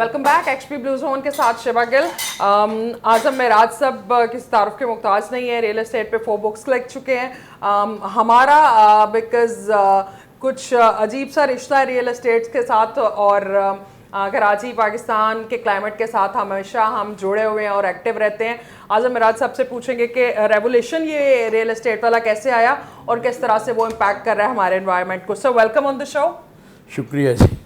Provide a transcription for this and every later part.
Welcome back HP blue zone के साथ शिवा गिल। आजम मेराज सब किसी तारुफ के मुख्ताज नहीं है, रियल एस्टेट पे 4 बुक्स लिख चुके हैं। हमारा बिकॉज कुछ अजीब सा रिश्ता है रियल एस्टेट के साथ, और कराची पाकिस्तान के क्लाइमेट के साथ हमेशा हम जुड़े हुए हैं और एक्टिव रहते हैं। आजम मेराज साहब से पूछेंगे कि रेवोल्यूशन ये रियल एस्टेट वाला कैसे आया और किस तरह से वो इम्पैक्ट कर रहा है हमारे एनवायरनमेंट को। So welcome on the show. शुक्रिया जी।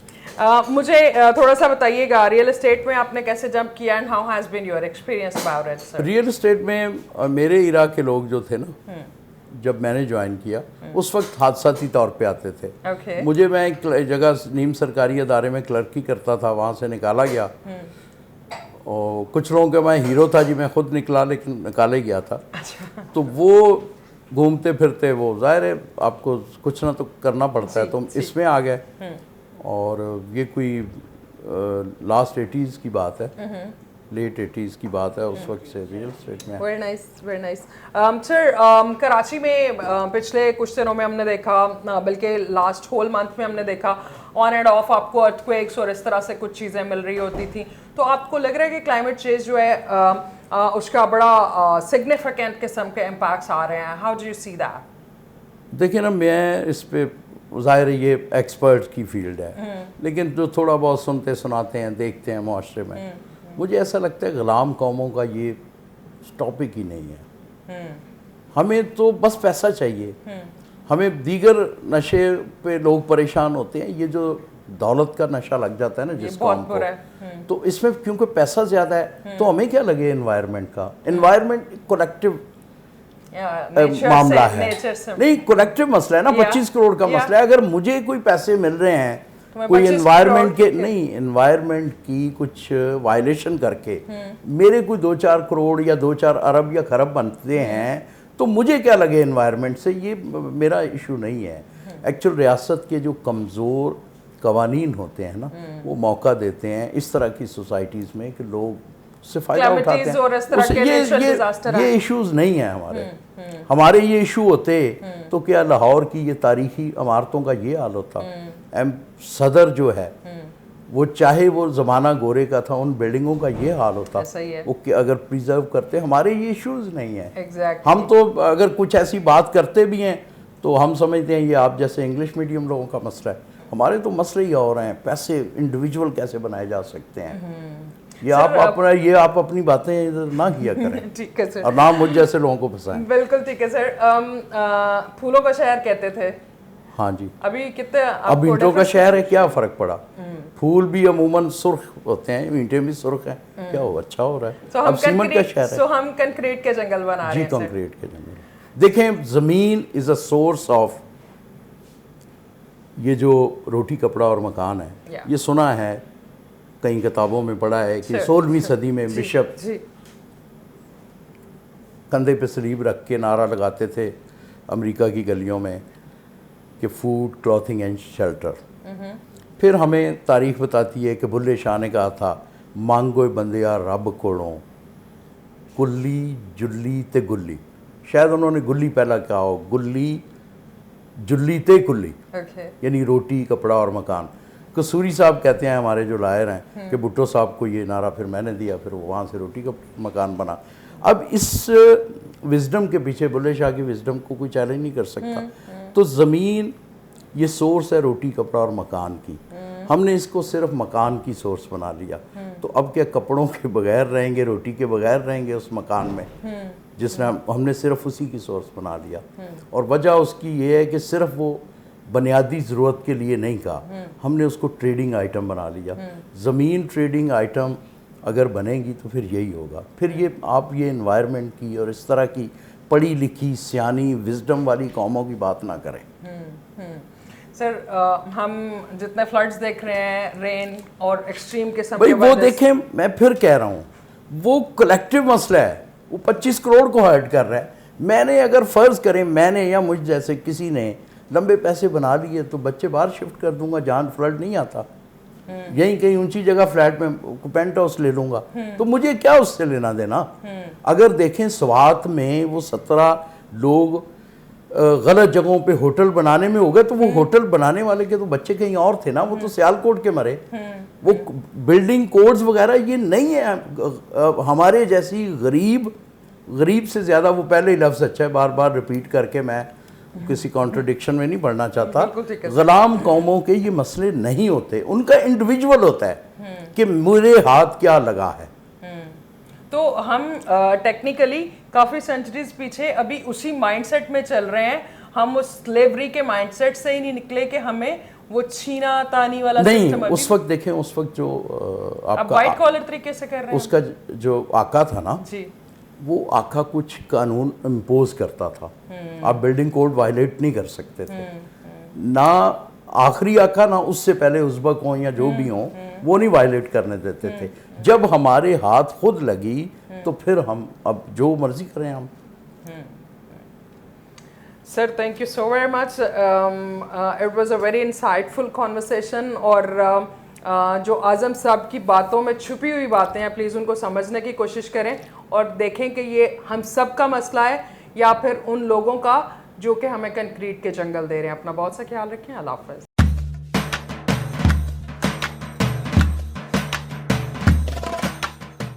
मुझे थोड़ा सा बताइएगा, रियल एस्टेट में आपने कैसे जंप किया and how has been your experience about it sir? Real estate में मेरे इरा के लोग जो थे ना, जब मैंने ज्वाइन किया उस वक्त हादसाती तौर पे आते थे। Okay. मुझे, मैं एक जगह नीम सरकारी अदारे में क्लर्की करता था, वहाँ से निकाला गया। और कुछ लोगों के मैं हीरो था जी, मैं खुद निकला लेकिन निकाले गया था। तो वो घूमते फिरते, वो जाहिर है आपको कुछ ना तो करना पड़ता है, तो इसमें आ गए। और ये कोई लास्ट 80s की बात है, लेट 80s की बात है, उस वक्त से रियल एस्टेट में। Very nice, very nice. Sir, Karachi में पिछले कुछ दिनों में हमने देखा, बल्कि लास्ट होल मंथ में हमने देखा, ऑन एंड ऑफ आपको अर्थक्वेक्स और इस तरह से कुछ चीज़ें मिल रही होती थी। तो आपको लग रहा है कि क्लाइमेट चेंज जो है उसका बड़ा सिग्निफिकेंट किस्म के इम्पैक्ट्स आ रहे हैं? How do you see that? देखिए ना, मैं इस पे ज़ाहिर है ये एक्सपर्ट की फील्ड है, लेकिन जो थोड़ा बहुत सुनते सुनाते हैं, देखते हैं माशरे में, मुझे ऐसा लगता है गुलाम कौमों का ये टॉपिक ही नहीं है। हमें तो बस पैसा चाहिए। हमें दीगर नशे पे लोग परेशान होते हैं, ये जो दौलत का नशा लग जाता है ना जिस कौम को, तो इसमें क्योंकि पैसा ज़्यादा है तो हमें क्या लगे एनवायरनमेंट का। एनवायरनमेंट कलेक्टिव मामला है, नहीं कलेक्टिव मसला है ना। 25 करोड़ का मसला है। अगर मुझे कोई पैसे मिल रहे हैं कोई एनवायरनमेंट के, नहीं एनवायरनमेंट की कुछ वायलेशन करके मेरे कोई 2-4 करोड़ या 2-4 अरब या खरब बनते हैं, तो मुझे क्या लगे एनवायरनमेंट से, ये मेरा इशू नहीं है। एक्चुअल रियासत के जो कमज़ोर कवानीन होते हैं ना, वो मौका देते हैं इस तरह की सोसाइटीज़ में कि लोग से फ़ायदा उठाते हैं। ये इश्यूज़ नहीं है हमारे ये इशू होते तो क्या लाहौर की ये तारीखी इमारतों का ये हाल होता। सदर जो है वो, चाहे वो ज़माना गोरे का था, उन बिल्डिंगों का ये हाल होता। वो अगर प्रिजर्व करते, हमारे ये इश्यूज़ नहीं है। हम तो अगर कुछ ऐसी बात करते भी हैं तो हम समझते हैं ये आप जैसे इंग्लिश मीडियम लोगों का मसला है। हमारे तो मसले ही और हैं, पैसे इंडिविजुअल कैसे बनाए जा सकते हैं। ये आप अपनी बातें इधर ना किया करें। ठीक है सर, और ना मुझ जैसे लोगों को फंसाएं। बिल्कुल ठीक है सर। फूलों का शहर कहते थे, हाँ जी, अभी कितने अब ईंटों का शहर है, क्या फ़र्क पड़ा? फूल भी अमूमन सुर्ख होते हैं, ईंटें भी सुर्ख हैं, क्या हो, अच्छा हो रहा है। अब सीमेंट का शहर है। सो हम कंक्रीट के जंगल बना रहे हैं। जी, कंक्रीट के जंगल। देखें, ज़मीन इज़ अ सोर्स ऑफ, ये जो रोटी कपड़ा और मकान है, ये सुना है, कई किताबों में पढ़ा है कि 16वीं सदी में बिशप कंधे पे सलीब रख के नारा लगाते थे अमेरिका की गलियों में कि फूड, क्लॉथिंग एंड शेल्टर। फिर हमें तारीख बताती है कि बुल्ले शाह ने कहा था, मांगो बंदिया रब कोलों कुल्ली जुल्ली ते गुल्ली। शायद उन्होंने गुल्ली पहला कहा हो, गुल्ली जुल्ली ते कुल्ली, यानी रोटी कपड़ा और मकान। कसूरी साहब कहते हैं, हमारे जो लायर हैं, कि भुट्टो साहब को ये नारा फिर मैंने दिया, फिर वहाँ से रोटी का मकान बना। अब इस विजडम के पीछे, बुल्ले शाह की विजडम को कोई चैलेंज नहीं कर सकता। तो ज़मीन ये सोर्स है रोटी कपड़ा और मकान की। हमने इसको सिर्फ मकान की सोर्स बना लिया, तो अब क्या कपड़ों के बगैर रहेंगे, रोटी के बगैर रहेंगे उस मकान में, जिसने हमने सिर्फ उसी की सोर्स बना लिया। और वजह उसकी ये है कि सिर्फ वो बुनियादी ज़रूरत के लिए नहीं कहा, हमने उसको ट्रेडिंग आइटम बना लिया। ज़मीन ट्रेडिंग आइटम अगर बनेगी तो फिर यही होगा। फिर ये आप ये एनवायरनमेंट की और इस तरह की पढ़ी लिखी सियानी विजडम वाली कौमों की बात ना करें। सर, हम जितने फ्लड्स देख रहे हैं, रेन और एक्सट्रीम किस्म भाई वो देखें, मैं फिर कह रहा हूँ, वो कलेक्टिव मसला है। वो 25 करोड़ को हर्ट कर रहा है। मैंने अगर फ़र्ज़ करें, मैंने या मुझ जैसे किसी ने लंबे पैसे बना लिए, तो बच्चे बाहर शिफ्ट कर दूंगा, जहाँ फ्लड नहीं आता, यहीं कहीं ऊंची जगह फ्लैट में पेंट हाउस ले लूँगा, तो मुझे क्या उससे लेना देना। अगर देखें, स्वात में वो 17 लोग غلط جگہوں پہ ہوٹل بنانے میں ہو گئے تو وہ ہوٹل بنانے والے کے تو بچے کہیں اور تھے نا, وہ تو سیالکوٹ کے مرے. وہ بلڈنگ کوڈز وغیرہ یہ نہیں ہے. ہمارے جیسی غریب سے زیادہ, وہ پہلے ہی لفظ اچھا ہے, بار بار ریپیٹ کر کے میں کسی کانٹرڈکشن میں نہیں پڑھنا چاہتا. غلام قوموں کے یہ مسئلے نہیں ہوتے, ان کا انڈیویجول ہوتا ہے کہ میرے ہاتھ کیا لگا ہے. تو ہم ٹیکنیکلی کافی سینچریز پیچھے ابھی اسی مائنڈ سیٹ میں چل رہے ہیں. ہم اس سلیوری کے مائنڈ سیٹ سے ہی نہیں نکلے کہ ہمیں وہ چھینا تانی والا سسٹم. نہیں, اس وقت دیکھیں, اس وقت جو آپ وائٹ کالر طریقے سے کر رہے ہیں, اس کا جو آقا تھا نا, جی وہ آقا کچھ قانون امپوز کرتا تھا. آپ بلڈنگ کوڈ وائلیٹ نہیں کر سکتے تھے. نہ آخری آقا نہ اس سے پہلے ازبک ہوں یا جو بھی ہوں, وہ نہیں وائلیٹ کرنے دیتے تھے. جب ہمارے ہاتھ خود لگی تو پھر ہم اب جو مرضی کریں ہم. Sir thank you so very much. It was a very انسائٹفل conversation. اور جو اعظم صاحب کی باتوں میں چھپی ہوئی باتیں ہیں, پلیز ان کو سمجھنے کی کوشش کریں اور دیکھیں کہ یہ ہم سب کا مسئلہ ہے یا پھر ان لوگوں کا جو کہ ہمیں کنکریٹ کے جنگل دے رہے ہیں. اپنا بہت سا خیال رکھیں. اللہ حافظ.